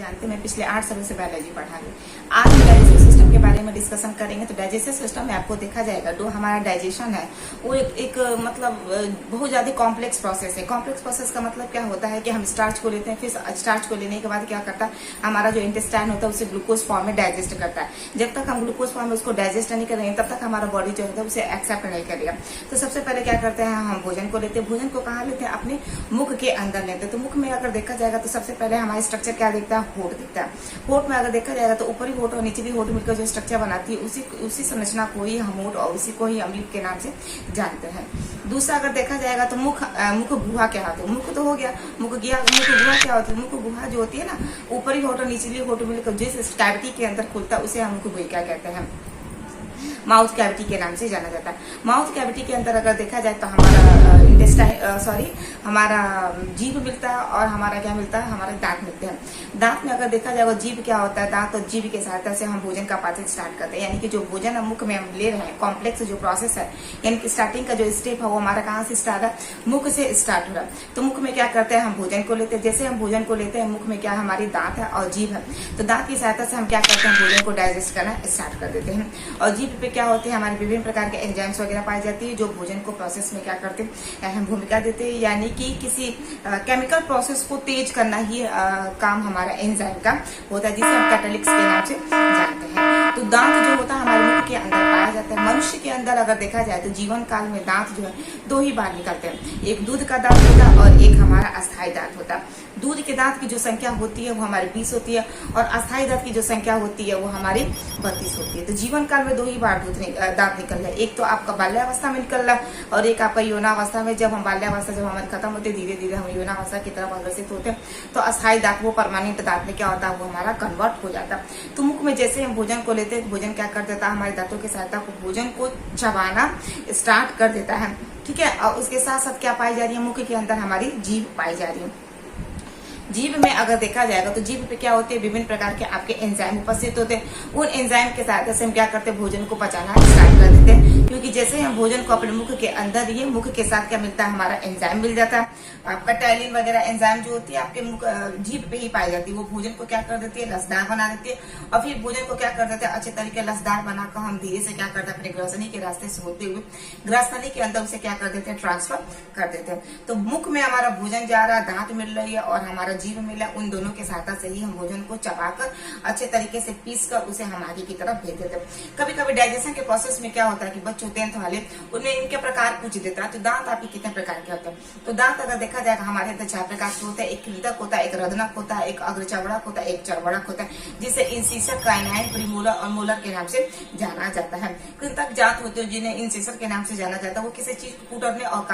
जानते हैं मैं पिछले 8 सालों से बायोलॉजी पढ़ा रही हूँ। आज हम डाइजेस्टिव सिस्टम के बारे में डिस्कशन करेंगे। तो डाइजेस्टिव सिस्टम में आपको देखा जाएगा जो हमारा डाइजेशन है वो एक मतलब बहुत ज्यादा कॉम्प्लेक्स प्रोसेस है। कॉम्प्लेक्स प्रोसेस का मतलब क्या होता है कि हम स्टार्च को लेते हैं, फिर स्टार्च को लेने के बाद क्या करता है हमारा जो इंटेस्टाइन होता है उसे ग्लूकोज फॉर्म में डाइजेस्ट करता है। जब तक हम ग्लूकोज फॉर्म में उसको डाइजेस्ट नहीं करेंगे तब तक हमारा बॉडी जो है उसे एक्सेप्ट नहीं करेगा। तो सबसे पहले क्या करते हैं हम भोजन को लेते हैं। भोजन को कहाँ लेते हैं? अपने मुख के अंदर लेते हैं। तो मुख में अगर देखा जाएगा तो सबसे पहले हमारा स्ट्रक्चर क्या दिखता है? होठ दिखता है। होठ में अगर देखा जाएगा तो ऊपरी होठ और नीचे भी होठ मिलकर जो स्ट्रक्चर बनाती है उसी संरचना को ही हम होठ और उसी को ही अम्लीप के नाम से जानते हैं। दूसरा अगर देखा जाएगा तो मुख गुहा क्या होता है? मुख तो हो गया, मुख गुहा क्या होती है? मुख गुहा जो होती है ना, ऊपरी होठ और निचली होठ मिलकर जिस कैविटी के अंदर खुलता है उसे हम मुख गुहा कहते हैं, माउथ कैविटी के नाम से जाना जाता है। माउथ कैविटी के अंदर अगर देखा जाए तो हमारा हमारा जीभ मिलता है और हमारा क्या मिलता है? हमारे दांत मिलते हैं। दांत में अगर देखा जाए जीभ क्या होता है? दांत और जीभ की सहायता से हम भोजन का पाचन स्टार्ट करते हैं। यानी कि जो भोजन हम मुख में हम ले रहे हैं, कॉम्प्लेक्स जो प्रोसेस है, यानी कि स्टार्टिंग का जो स्टेप है वो हमारा कहाँ से स्टार्ट है? मुख से स्टार्ट हो रहा है। तो मुख में क्या करते हैं हम भोजन को लेते हैं। जैसे हम भोजन को लेते हैं मुख में क्या हमारी दांत है और जीभ है। तो दांत की सहायता से हम क्या करते हैं? भोजन को डाइजेस्ट करना स्टार्ट कर देते हैं। और जीभ पे क्या होते हैं? हमारे विभिन्न प्रकार के एंजाइम्स वगैरह पाई जाती है जो भोजन को प्रोसेस में क्या करते हैं? अहम भूमिका देते हैं। यानी कि किसी केमिकल प्रोसेस को तेज करना ही काम हमारा एंजाइम का होता है, जिसे हम कैटालिटिक्स के नाम से जानते हैं। तो दांत जो होता है हमारे मुख के अंदर पाया जाता है। मनुष्य के अंदर अगर देखा जाए तो जीवन काल में दांत जो है दो ही बार निकलते हैं। एक दूध का दांत होता है और एक हमारा अस्थायी दांत होता है। दूध के दांत की जो संख्या होती है वो हमारी 20 होती है और अस्थायी दांत की जो संख्या होती है वो हमारी 32 होती है। तो जीवन काल में दो ही बार दांत निकल रहा है। एक तो आपका बाल्यावस्था में निकल रहा है और एक आपका यौनावस्था में। जब हम बाल्यावस्था जब हमारी खत्म होती है, धीरे धीरे हम यौनावस्था की तरफ अग्रसित होते हैं तो अस्थायी दांत वो परमानेंट दांत में क्या होता है? वो हमारा कन्वर्ट हो जाता है। तो मुख में जैसे हम भोजन को लेते हैं, भोजन क्या कर देता है? हमारे दांतों की सहायता को भोजन को चबाना स्टार्ट कर देता है। ठीक है। और उसके साथ साथ क्या पाई जा रही है? मुख के अंदर हमारी जीभ पाई जा रही है। जीभ में अगर देखा जाएगा तो जीभ पे क्या होते हैं? विभिन्न प्रकार के आपके एंजाइम उपस्थित होते हैं। उन एंजाइम के सहायता से हम क्या करते हैं? भोजन को पचाना स्टार्ट कर देते हैं। क्योंकि जैसे हम भोजन को अपने मुख के अंदर ये मुख के साथ क्या मिलता है? हमारा एंजाइम मिल जाता है। आपका टैलिन वगैरह एंजाइम जो होती है आपके मुख जीभ पे ही पाई जाती है। वो भोजन को क्या कर देती है? लसदार बना देती है। और फिर भोजन को क्या कर देते हैं? अच्छे तरीके लसदार बनाकर हम धीरे से क्या करते हैं? अपने ग्रसनी के रास्ते से होते हुए ग्रसनी के अंदर उसे क्या कर देते हैं? ट्रांसफर कर देते हैं। तो मुख में हमारा भोजन जा रहा है, दांत मिल रही है और हमारा जीभ मिल रहा है। उन दोनों की सहायता से ही हम भोजन को चबाकर अच्छे तरीके से पीस कर उसे हम आगे की तरफ भेज देते हैं। कभी कभी डाइजेशन के प्रोसेस में क्या होता है कि बच्चों 10th वाले उन्हें इनके प्रकार पूछ देता है। तो दांत आपके कितने प्रकार के होते हैं? तो दांत अगर देखा जाएगा हमारे अंदर 4 प्रकार के होते हैं। एक कृंतक होता है, एक रदनक होता है, एक अग्रचवड़क होता है, एक चरवड़क होता है, जिसे इंसिसर, काइनाइन, प्रीमोलर और मोलर के नाम से जाना जाता है। कृंतक जात होते हैं जिन्हें इंसिसर के नाम से जाना जाता है। वो किसी चीज को कुतरने और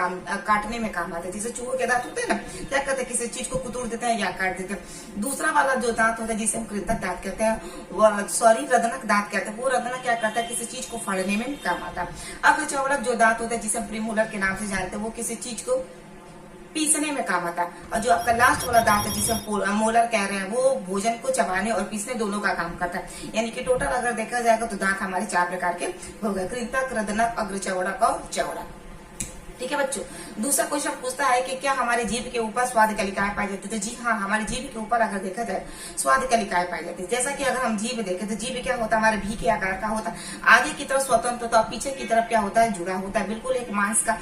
काटने में काम आते हैं। जैसे चूहों के दांत होते हैं ना, क्या करते हैं? किसी चीज को कुतुर देते हैं या काट देते हैं। दूसरा वाला जो दांत होता है जिसे हम कृंतक दांत कहते हैं, रदनक दांत कहते हैं। वो रदनक क्या करता है? किसी चीज को फाड़ने में काम आता है। अग्रचवड़क जो दांत होता है जिसे हम प्रीमोलर के नाम से जानते हैं, वो किसी चीज को पीसने में काम आता है। और जो आपका लास्ट वाला दांत है जिसे हम मोलर कह रहे हैं, वो भोजन को चबाने और पीसने दोनों का काम करता है। यानी कि टोटल अगर देखा जाएगा तो दांत हमारे 4 प्रकार के हो गए, कृंतक, रदनक, अग्रचवड़क और चवड़क। ठीक है बच्चों। दूसरा क्वेश्चन पूछता है कि क्या हमारे जीभ के ऊपर स्वाद कलिकाएं पाई जाती है? तो जी हाँ, हमारे जीभ के ऊपर अगर देखा जाए स्वाद कलिकाएं पाई जाती है। जैसा कि अगर हम जीभ देखें तो जीभ क्या होता है? हमारे भी के आकार का होता है। आगे की तरफ स्वतंत्र होता है, पीछे की तरफ क्या होता है? जुड़ा होता है। बिल्कुल एक मांस का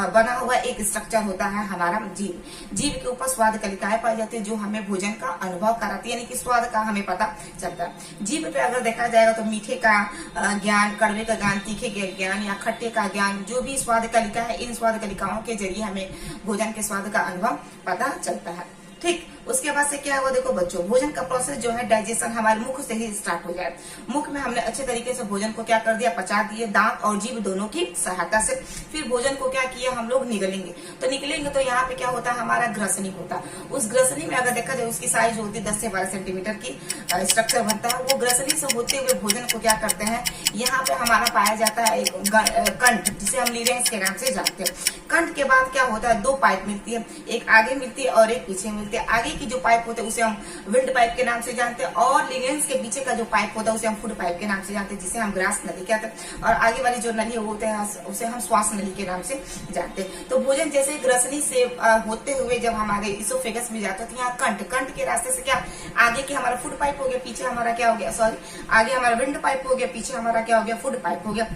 बना हुआ एक स्ट्रक्चर होता है हमारा जीभ। जीभ के ऊपर स्वाद कलिकाएं पाई जाती है जो हमें भोजन का अनुभव कराती है, यानी कि स्वाद का हमें पता चलता है। जीभ पे अगर देखा जाएगा तो मीठे का ज्ञान, कड़वे का ज्ञान, तीखे के ज्ञान या खट्टे का ज्ञान, जो भी स्वाद कलिका है, इन स्वाद कलिकाओं के जरिए हमें भोजन के स्वाद का अनुभव पता चलता है। ठीक। उसके बाद से क्या हुआ? देखो बच्चों, भोजन का प्रोसेस जो है डाइजेशन हमारे मुख से ही स्टार्ट हो जाए। मुख में हमने अच्छे तरीके से भोजन को क्या कर दिया? पचा दिए, दांत और जीभ दोनों की सहायता से। फिर भोजन को क्या किया? हम लोग निगलेंगे। तो निकलेंगे तो यहाँ पे क्या होता है? हमारा ग्रसनी होता है। उस ग्रसनी में अगर देखा जाए उसकी साइज होती है 10 से 12 सेंटीमीटर की स्ट्रक्चर बनता है। वो ग्रसनी से होते हुए भोजन को क्या करते हैं? यहाँ पे हमारा पाया जाता है एक कंठ, जिसे हम लीरेंस के नाम से जानते हैं। कंठ के बाद क्या होता है, 2 पाइप मिलती है, एक आगे मिलती है और एक पीछे मिलती है। आगे की जो पाइप होते हैं उसे हम विंड पाइप के नाम से जानते हैं, और लिगेंस के पीछे का जो पाइप होता है उसे हम फूड पाइप के नाम से जानते हैं, जिसे हम ग्रास नली कहते हैं। और आगे वाली जो नली होते हैं उसे हम श्वास नली के नाम से जानते हैं। तो भोजन जैसे ग्रसनी से होते हुए जब हमारे इसोफेगस में जाता है तो यहाँ कंठ के रास्ते से क्या, आगे की हमारा फूड पाइप हो गया, पीछे हमारा क्या हो गया, सॉरी, आगे हमारा विंड पाइप हो गया, पीछे हमारा क्या हो गया, फूड पाइप हो गया।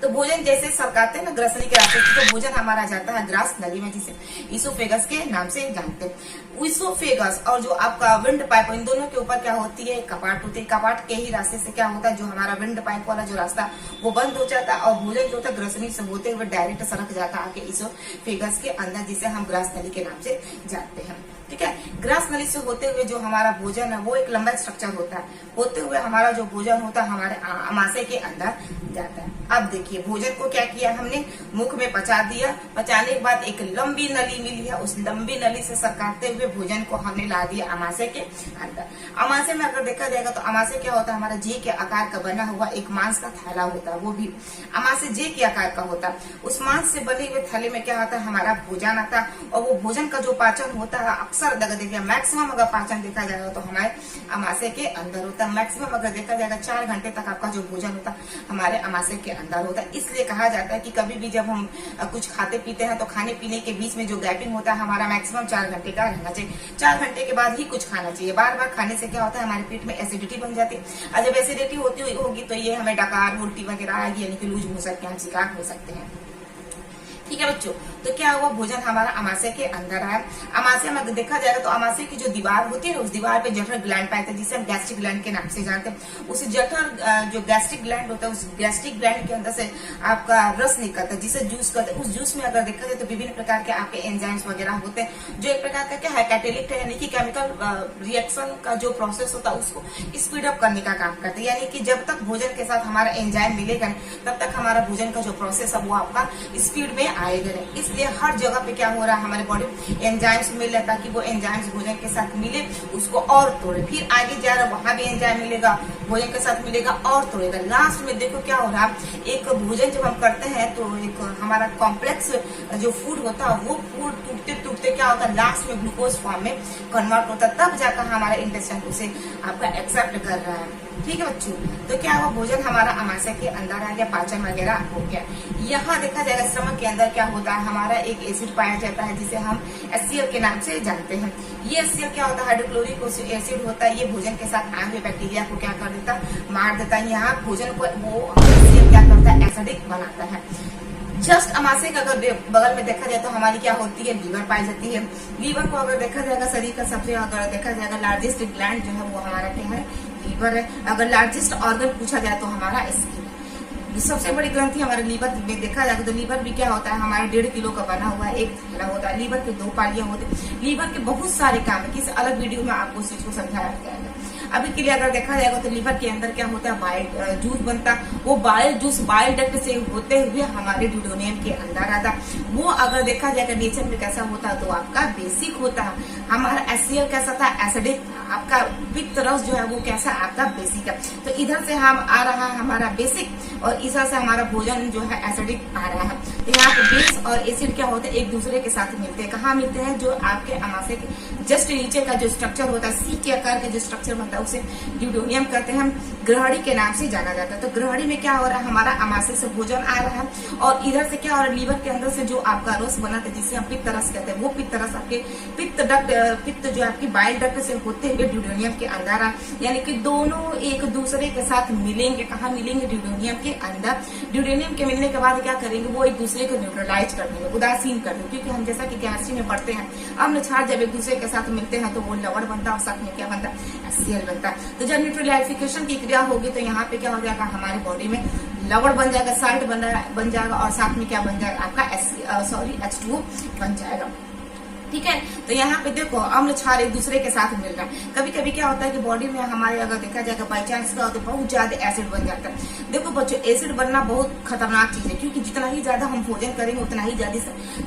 तो भोजन जैसे सरकाते हैं ना ग्रसनी के रास्ते से, तो भोजन हमारा जाता है ग्रास नली में, जिसे इसोफेगस के नाम से जानते हैं। इसोफेगस और जो आपका विंड पाइप, इन दोनों के ऊपर क्या होती है, कपाट होती है। कपाट के ही रास्ते से क्या होता है, जो हमारा विंड पाइप वाला जो रास्ता वो बंद हो जाता है, और भोजन जो होता है ग्रसनी से होते हुए डायरेक्ट सड़क जाता है आके इसोफेगस के अंदर, जिसे हम ग्रास नली के नाम से जानते हैं। ठीक है, ग्रास नली से होते हुए जो हमारा भोजन है वो एक लंबा स्ट्रक्चर होता है, होते हुए हमारा जो भोजन होता है हमारे आमाशय के अंदर जाता है। अब देखिए भोजन को क्या किया हमने, मुख में पचा दिया, पचाने के बाद एक लंबी नली मिली है, उस लंबी नली से सरकाते हुए भोजन को हमने ला दिया आमाशय के अंदर। आमाशय में अगर देखा जाएगा तो आमाशय क्या होता है, हमारा जे के आकार का बना हुआ एक मांस का थैला होता है, वो भी आमाशय जे के आकार का होता है। उस मांस से बने हुए थैले में क्या आता है, हमारा भोजन आता है, और वो भोजन का जो पाचन होता है अक्सर अगर देखिए मैक्सिमम अगर पाचन देखा जाएगा तो हमारे आमाशय के अंदर होता है। मैक्सिमम अगर देखा जाएगा 4 घंटे तक आपका जो भोजन होता है हमारे आमाशय के अंदर होता है। इसलिए कहा जाता है कि कभी भी जब हम कुछ खाते पीते हैं तो खाने पीने के बीच में जो गैपिंग होता है हमारा मैक्सिमम 4 घंटे का रहना चाहिए। 4 घंटे के बाद ही कुछ खाना चाहिए। बार बार खाने से क्या होता है, हमारे पेट में एसिडिटी बन जाती है, और जब एसिडिटी होगी तो ये हमें डकार, उल्टी वगैरह आएगी, यानी कि लूज मोशन के हम शिकार हो सकते हैं। ठीक है बच्चों, तो क्या हुआ, भोजन हमारा आमाशय के अंदर है। आमाशय में देखा जाएगा तो आमाशय की जो दीवार होती है उस दीवार पे जठर ग्लैंड पाते हैं, जिसे हम गैस्ट्रिक ग्लैंड के नाम से जानते हैं। उस जठर जो गैस्ट्रिक ग्लैंड होता है उस गैस्ट्रिक ग्लैंड के अंदर से आपका रस निकलता है, जिसे जूस कहते हैं। उस जूस में अगर देखा जाए तो विभिन्न प्रकार के आपके एंजाइम्स वगैरह होते हैं, जो एक प्रकार का क्या है, कैटेलिस्ट है, यानी कि केमिकल रिएक्शन का जो प्रोसेस होता है उसको स्पीड अप करने का काम करते हैं। यानी कि जब तक भोजन के साथ हमारा एंजाइम मिलेगा तब तक हमारा भोजन का जो प्रोसेस है वो आपका स्पीड में आएगा नहीं। इसलिए हर जगह पे क्या हो रहा है, हमारे बॉडी एंजाइम्स मिल रहा है, ताकि वो एंजाइम्स भोजन के साथ मिले, उसको और तोड़े, फिर आगे जा रहा है वहां भी एंजाइम मिलेगा, भोजन के साथ मिलेगा और तोड़ेगा। लास्ट में देखो क्या हो रहा है, एक भोजन जब हम करते हैं तो एक हमारा कॉम्प्लेक्स जो फूड होता है वो फूड टूटते टूटते क्या होता है, लास्ट में ग्लूकोज फॉर्म में कन्वर्ट होता है, तब जाकर हमारा इंटेस्टाइन उसे आपका एक्सेप्ट कर रहा है। ठीक है बच्चों, तो क्या हुआ, भोजन हमारा आमाशय के अंदर आ गया, पाचन वगैरह हो गया। यहाँ देखा जाएगा स्टमक के अंदर क्या होता है, हमारा एक एसिड पाया जाता है जिसे हम HCl के नाम से जानते हैं। ये HCl क्या होता है, हाइड्रोक्लोरिक एसिड होता है। ये भोजन के साथ आए हुए बैक्टीरिया को क्या कर देता है, मार देता है। यहाँ भोजन को वो HCl क्या करता है, एसिडिक बनाता है। जस्ट आमाशय का अगर बगल में देखा जाए तो हमारी क्या होती है, लीवर पाई जाती है। लीवर को अगर देखा जाएगा शरीर का सबसे अगर देखा जाएगा लार्जेस्ट ग्लैंड जो है वो हमारा क्या है, लीवर है। अगर लार्जेस्ट ऑर्गन पूछा जाए तो हमारा स्किन। सबसे बड़ी ग्रंथि हमारे लीवर में देखा जाएगा तो लीवर भी क्या होता है, हमारा 1.5 किलो का बना हुआ है, एक थैला होता है। लीवर के 2 पालियां होती है। लीवर के बहुत सारे काम है, किसी अलग वीडियो में आपको इस चीज को समझाया जाएगा। अभी के लिए अगर देखा जाएगा तो लीवर के अंदर क्या होता है, बाइल जूस बनता है। वो बाइल जूस बाइल डक्ट से होते हुए हमारे ड्यूडेनियम के अंदर आता है। वो अगर देखा जाएगा नेचर में कैसा होता है तो आपका बेसिक होता है। हमारा HCl कैसा था, एसिडिक। आपका पित्त रस जो है वो कैसा, आपका बेसिक है। तो इधर से हम आ रहा है हमारा बेसिक, और इधर से हमारा भोजन जो है एसिडिक आ रहा है। तो यहाँ पे बेस और एसिड क्या होते हैं, एक दूसरे के साथ मिलते हैं। कहाँ मिलते हैं, जो आपके आमाशय के जस्ट नीचे का जो स्ट्रक्चर होता है, सी के आकार का जो स्ट्रक्चर बनता है उसे ड्यूडेनियम कहते हैं, ग्रहणी के नाम से जाना जाता है। तो ग्रहणी में क्या हो रहा है, हमारा आमाशय से भोजन आ रहा है, और इधर से क्या हो रहा है, लीवर के अंदर से जो आपका रस बना था जिसे हम पित्त रस कहते हैं, वो पित्त रस आपके पित्त जो आपकी बाइल डक्ट से होते हुए ड्यूडेनियम के अंदर आ, यानी कि दोनों एक दूसरे के साथ मिलेंगे। कहाँ मिलेंगे, ड्यूडेनियम के अंदर। ड्यूडेनियम के मिलने के बाद क्या करेंगे, वो एक दूसरे को न्यूट्रलाइज कर देंगे, उदासीन कर देंगे। क्योंकि हम जैसा कि केमिस्ट्री में पढ़ते हैं, अम्ल क्षार जब एक दूसरे के साथ मिलते हैं तो वो लवण बनता है, और साथ में क्या बनता है, HCl बनता है। तो जब न्यूट्रलाइजेशन की क्रिया होगी तो यहाँ पे क्या हो जाएगा, हमारे बॉडी में लवण बन जाएगा, साल्ट बन जाएगा, और साथ में क्या बन जाएगा, आपका H2O बन जाएगा। ठीक है, तो यहाँ पे देखो अम्ल क्षार एक दूसरे के साथ मिल रहा है। कभी कभी क्या होता है कि बॉडी में हमारे अगर देखा जाएगा बाई चांस का तो बहुत ज्यादा एसिड बन जाता है। देखो बच्चों, एसिड बनना बहुत खतरनाक चीज है, क्योंकि जितना ही ज्यादा हम भोजन करेंगे उतना ही ज्यादा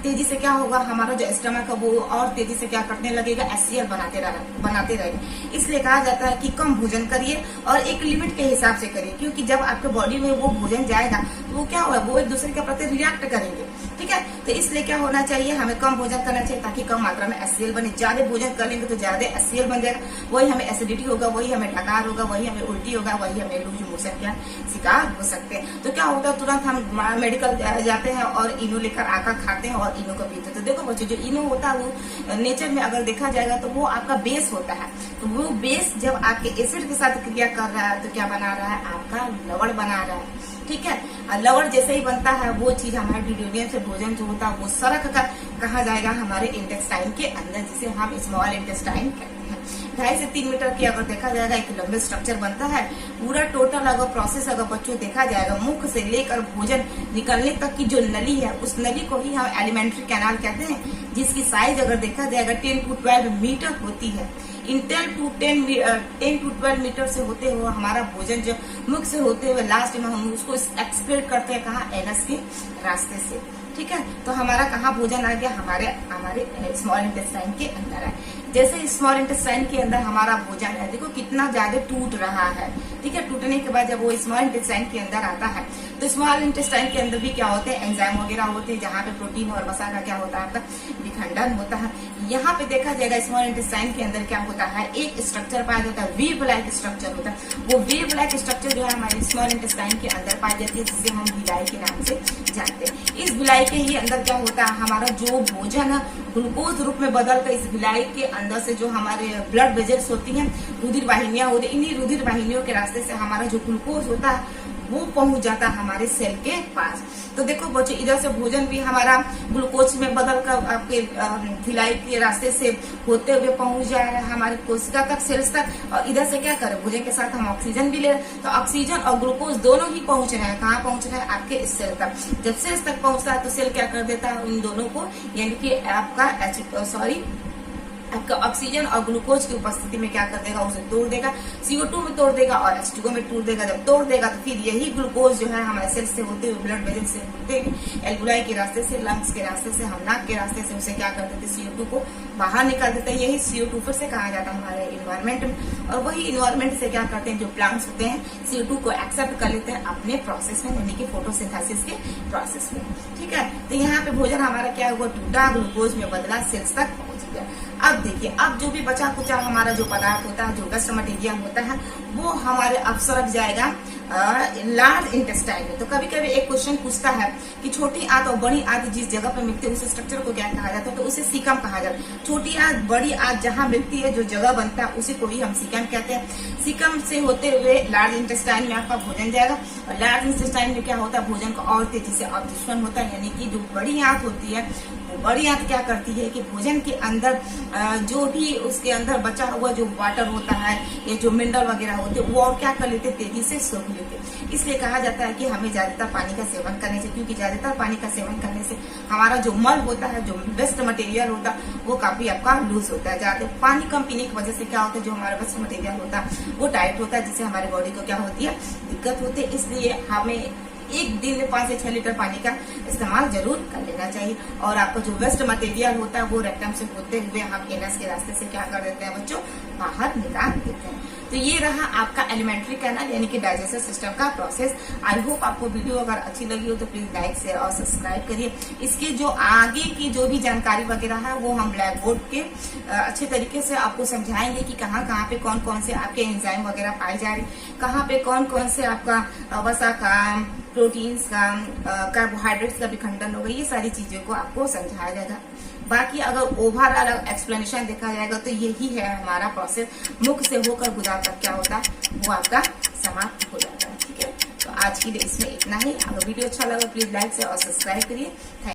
तेजी से क्या होगा, हमारा जो स्टमक है वो और तेजी से क्या करने लगेगा, HCl बनाते रहेगा। इसलिए कहा जाता है कि कम भोजन करिए और एक लिमिट के हिसाब से करिए, क्योंकि जब आपके बॉडी में वो भोजन जाएगा तो वो क्या होगा, वो एक दूसरे के प्रति रिएक्ट करेंगे। ठीक है। तो इसलिए क्या होना चाहिए, हमें कम भोजन करना चाहिए ताकि कम मात्रा में HCl बने। ज्यादा भोजन कर लेंगे तो ज्यादा HCl बन जाएगा, वही हमें एसिडिटी होगा, वही हमें डकार होगा, वही हमें उल्टी होगा, वही हमें लूज मोशन का शिकार हो सकते हैं। तो क्या होता है, तुरंत हम मेडिकल जाते हैं और इनो लेकर आकर खाते हैं और इनो को पीते हैं। तो देखो बच्चों, जो इनो होता है वो नेचर में अगर देखा जाएगा तो वो आपका बेस होता है। तो वो बेस जब आपके एसिड के साथ क्रिया कर रहा है तो क्या बना रहा है, आपका लवण बना रहा है। ठीक है, लवण जैसे ही बनता है वो चीज हमारे ड्यूडेनियम से भोजन जो होता है वो सरक कर कहा जाएगा हमारे इंटेस्टाइन के अंदर, जिसे हम स्मॉल इंटेस्टाइन कहते हैं। 2.5 से 3 मीटर की अगर देखा जाएगा एक लंबे स्ट्रक्चर बनता है। पूरा टोटल अगर प्रोसेस अगर बच्चों देखा जाएगा, मुख से लेकर भोजन निकलने तक की जो नली है, उस नली को ही हम एलिमेंट्री कैनाल कहते हैं, जिसकी साइज अगर देखा जाएगा 10 to 12 मीटर होती है। इन 10 to 12 मीटर से होते हुए हमारा भोजन जो मुख से होते हुए लास्ट में हम उसको एक्सपेक्ट करते हैं कहाँ, एनस के रास्ते से। ठीक है, तो हमारा कहाँ भोजन आ गया, हमारे स्मॉल इंटेस्टाइन के अंदर है। जैसे स्मॉल इंटेस्टाइन के अंदर हमारा भोजन है, देखो कितना ज्यादा टूट रहा है। ठीक है, टूटने के बाद जब वो स्मॉल इंटेस्टाइन के अंदर आता है तो स्मॉल इंटेस्टाइन के अंदर भी क्या होते हैं, एंजाइम वगैरह होते हैं, जहाँ पे प्रोटीन और वसा का क्या होता है, आपका विखंडन होता है। यहाँ पे देखा जाएगा स्मॉल इंटेस्टाइन के अंदर क्या होता है, एक स्ट्रक्चर पाया जाता है, वेव लाइक स्ट्रक्चर होता है। वो वेव लाइक स्ट्रक्चर जो है हमारे स्मॉल इंटेस्टाइन के अंदर पाई जाती है, जिसे हम भिलाई के नाम से जानते हैं। इस भिलाई के ही अंदर क्या होता है, हमारा जो भोजन है ग्लूकोज रूप में बदल कर इस भिलाई के अंदर से जो हमारे ब्लड वेजल्स होती हैं, रुधिर वाहिनियां होती है, इन्हीं रुधिर वाहिनियों के रास्ते से हमारा जो ग्लूकोज होता है वो पहुंच जाता है हमारे सेल के पास। तो देखो बच्चों, इधर से भोजन भी हमारा ग्लूकोज में बदल कर आपके भिलाई के रास्ते से होते हुए पहुंच जा रहा है हमारे कोशिका तक, सेल्स तक। और इधर से क्या करें, भोजन के साथ हम ऑक्सीजन भी ले रहे हैं, तो ऑक्सीजन और ग्लूकोज दोनों ही पहुंच रहे हैं। कहाँ पहुंच रहे हैं, आपके सेल तक। जब सेल्स तक पहुंचता है तो सेल क्या कर देता है, उन दोनों को यानी कि आपका ऑक्सीजन और ग्लूकोज की उपस्थिति में क्या कर देगा, उसे तोड़ देगा, CO2 में तोड़ देगा और H2O में तोड़ देगा। जब तोड़ देगा तो फिर यही ग्लूकोज जो है हमारे सेल से होते हुए ब्लड वेजल से होते हुए एल्वुलाई के रास्ते से, लंग्स के रास्ते से, हम नाक के रास्ते से उसे क्या कर देते हैं, CO2 को बाहर निकाल देते हैं। यही CO2 फिर से कहा जाता है हमारे इन्वायरमेंट में, और वही इन्वायरमेंट से क्या करते हैं, जो प्लांट्स होते हैं CO2 को एक्सेप्ट कर लेते हैं अपने प्रोसेस में, यानी कि फोटोसिंथेसिस के प्रोसेस में। ठीक है, तो यहाँ पे भोजन हमारा क्या हुआ, टूटा, ग्लूकोज में बदला, सेल्स तक पहुंच गया। अब देखिए, अब जो भी बचा कुचा हमारा जो पदार्थ होता है, जो वेस्ट मटेरियल होता है, वो हमारे अब सरक जाएगा लार्ज इंटेस्टाइन में। तो कभी कभी एक क्वेश्चन पूछता है कि छोटी आंत और बड़ी आंत जिस जगह पर मिलती है उस स्ट्रक्चर को क्या कहा जाता है, तो उसे सीकम कहा जाता है। छोटी आंत बड़ी आंत जहाँ मिलती है, जो जगह बनता है, उसी को ही हम सीकम कहते हैं। सीकम से होते हुए लार्ज इंटेस्टाइन में आपका भोजन जाएगा, और लार्ज इंटेस्टाइन में क्या होता है, भोजन को और तेजी से ऑब्जॉर्प्शन होता है, यानी कि जो बड़ी आंत होती है, बड़ी आंत क्या करती है कि भोजन के अंदर जो भी उसके अंदर बचा हुआ जो वाटर होता है या जो मिनरल वगैरह होते हैं, वो और क्या कर लेते, तेजी से सोख लेते। इसलिए कहा जाता है कि हमें ज्यादातर पानी का सेवन करने से, क्योंकि ज्यादातर पानी का सेवन करने से हमारा जो मल होता है, जो वेस्ट मटेरियल होता है, वो काफी आपका लूज होता है। ज्यादा पानी कम पीने की वजह से क्या होता है, जो हमारा वेस्ट मटेरियल होता है वो टाइट होता है, जिससे हमारे बॉडी को क्या होती है, दिक्कत होती है। इसलिए हमें एक दिन में 5 से 6 लीटर पानी का इस्तेमाल जरूर कर लेना चाहिए। और आपका जो वेस्ट मटेरियल होता है वो रेक्टम से होते हुए हम एनस के रास्ते से क्या कर देते हैं बच्चों, बाहर निकाल देते हैं। तो ये रहा आपका एलिमेंट्री कैनाल यानी कि डाइजेस्टिव सिस्टम का प्रोसेस। आई होप आपको वीडियो अगर अच्छी लगी हो तो प्लीज लाइक शेयर और सब्सक्राइब करिए। इसकी जो आगे की जो भी जानकारी वगैरह है वो हम ब्लैक बोर्ड के अच्छे तरीके से आपको समझाएंगे कि कहाँ कहाँ पे कौन कौन से आपके एंजाइम वगैरह पाए जा रहे, कहाँ पे कौन कौन से आपका वसा का, प्रोटीन्स का, कार्बोहाइड्रेट्स का विखंडन होगा, ये सारी चीजों को आपको समझाया जाएगा। बाकी अगर ओवरऑल एक्सप्लेनेशन देखा जाएगा तो यही है हमारा प्रोसेस, मुख से होकर गुदा तक क्या होता है वो आपका समाप्त हो जाता है। ठीक है, तो आज के लिए इसमें इतना ही। अगर वीडियो अच्छा लगा प्लीज लाइक से और सब्सक्राइब करिए।